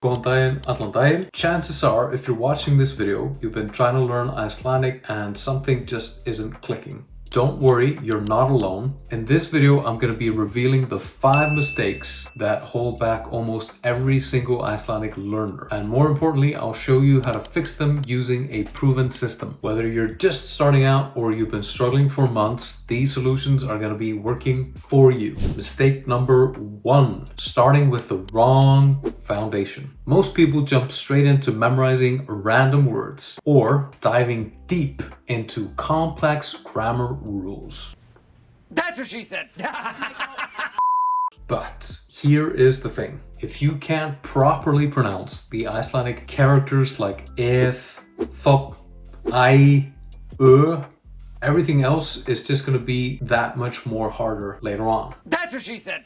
Góðan daginn, allan daginn. Chances are, if you're watching this video, you've been trying to learn Icelandic and something just isn't clicking. Don't worry, you're not alone. In this video, I'm going to be revealing the 5 mistakes that hold back almost every single Icelandic learner. And more importantly, I'll show you how to fix them using a proven system. Whether you're just starting out or you've been struggling for months, these solutions are going to be working for you. Mistake number 1, starting with the wrong foundation. Most people jump straight into memorizing random words or diving deep into complex grammar rules. That's what she said. But here is the thing. If you can't properly pronounce the Icelandic characters like if, thok, I, everything else is just going to be that much more harder later on. That's what she said.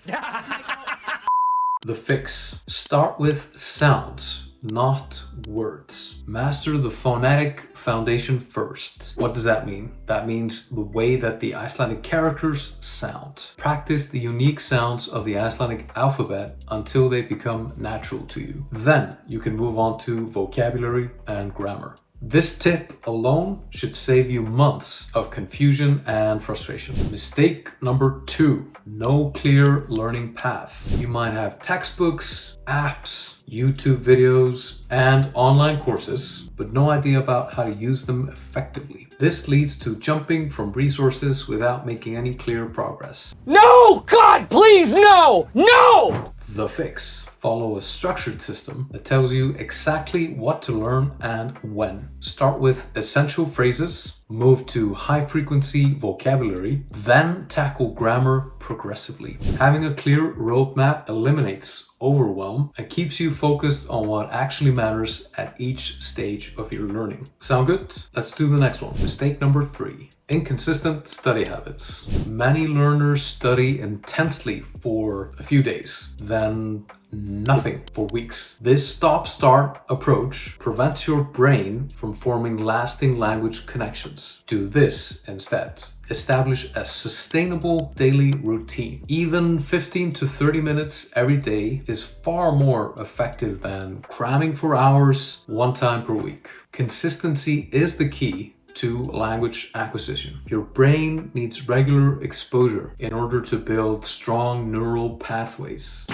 The fix. Start with sounds, not words. Master the phonetic foundation first. What does that mean? That means the way that the Icelandic characters sound. Practice the unique sounds of the Icelandic alphabet until they become natural to you. Then you can move on to vocabulary and grammar. This tip alone should save you months of confusion and frustration. Mistake number 2, no clear learning path. You might have textbooks, apps, YouTube videos, and online courses, but no idea about how to use them effectively. This leads to jumping from resources without making any clear progress. No! God, please, no! No! The fix. Follow a structured system that tells you exactly what to learn and when. Start with essential phrases, move to high-frequency vocabulary, then tackle grammar progressively. Having a clear roadmap eliminates overwhelm and keeps you focused on what actually matters at each stage of your learning. Sound good? Let's do the next one. Mistake number 3. Inconsistent study habits. Many learners study intensely for a few days, then nothing for weeks. This stop-start approach prevents your brain from forming lasting language connections. Do this instead. Establish a sustainable daily routine. Even 15 to 30 minutes every day is far more effective than cramming for hours one time per week. Consistency is the key to language acquisition. Your brain needs regular exposure in order to build strong neural pathways.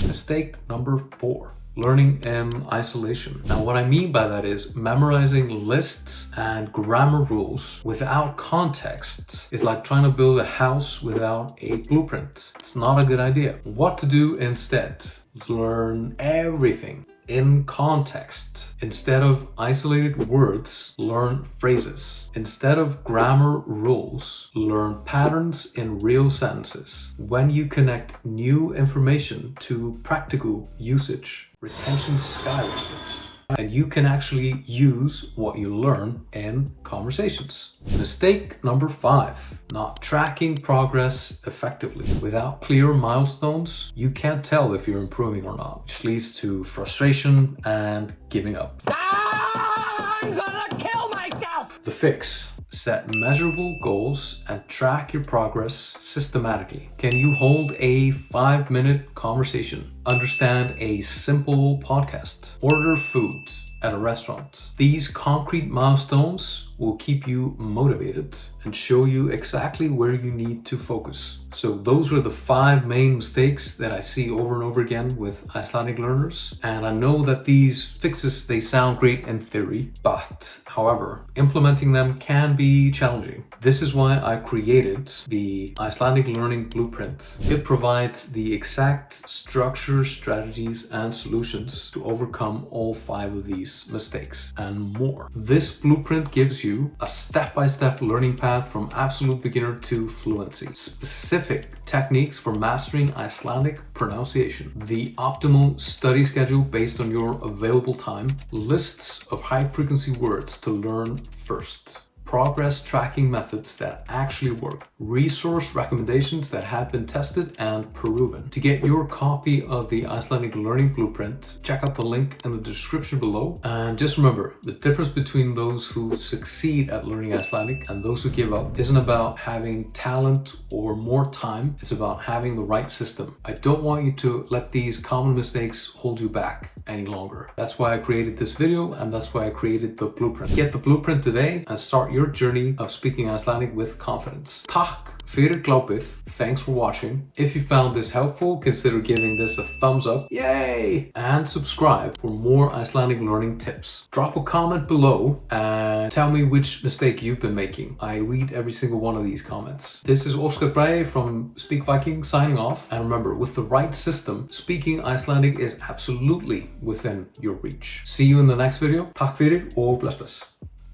Mistake number 4. Learning in isolation. Now what I mean by that is memorizing lists and grammar rules without context is like trying to build a house without a blueprint. It's not a good idea. What to do instead? Learn everything in context. Instead of isolated words, learn phrases. Instead of grammar rules, learn patterns in real sentences. When you connect new information to practical usage, retention skyrockets. And you can actually use what you learn in conversations. Mistake number 5, not tracking progress effectively. Without clear milestones, you can't tell if you're improving or not, which leads to frustration and giving up. I'm gonna kill myself! The fix. Set measurable goals and track your progress systematically. Can you hold a 5-minute conversation? Understand a simple podcast? Order food at a restaurant? These concrete milestones will keep you motivated and show you exactly where you need to focus. So those were the 5 main mistakes that I see over and over again with Icelandic learners. And I know that these fixes, they sound great in theory, but however, implementing them can be challenging. This is why I created the Icelandic Learning Blueprint. It provides the exact structure, strategies, and solutions to overcome all 5 of these mistakes and more. This blueprint gives you a step-by-step learning path from absolute beginner to fluency. Specific techniques for mastering Icelandic pronunciation. The optimal study schedule based on your available time. Lists of high-frequency words to learn first. progress tracking methods that actually work, resource recommendations that have been tested and proven. To get your copy of the Icelandic Learning Blueprint, check out the link in the description below. And just remember, the difference between those who succeed at learning Icelandic and those who give up isn't about having talent or more time, it's about having the right system. I don't want you to let these common mistakes hold you back any longer. That's why I created this video, and that's why I created the blueprint. Get the blueprint today and start your journey of speaking Icelandic with confidence. Takk fyrir glápið. Thanks for watching. If you found this helpful, consider giving this a thumbs up. Yay! And subscribe for more Icelandic learning tips. Drop a comment below and tell me which mistake you've been making. I read every single one of these comments. This is Óskar Bragi from Speak Viking signing off. And remember, with the right system, speaking Icelandic is absolutely within your reach. See you in the next video. Takk fyrir og bless bless.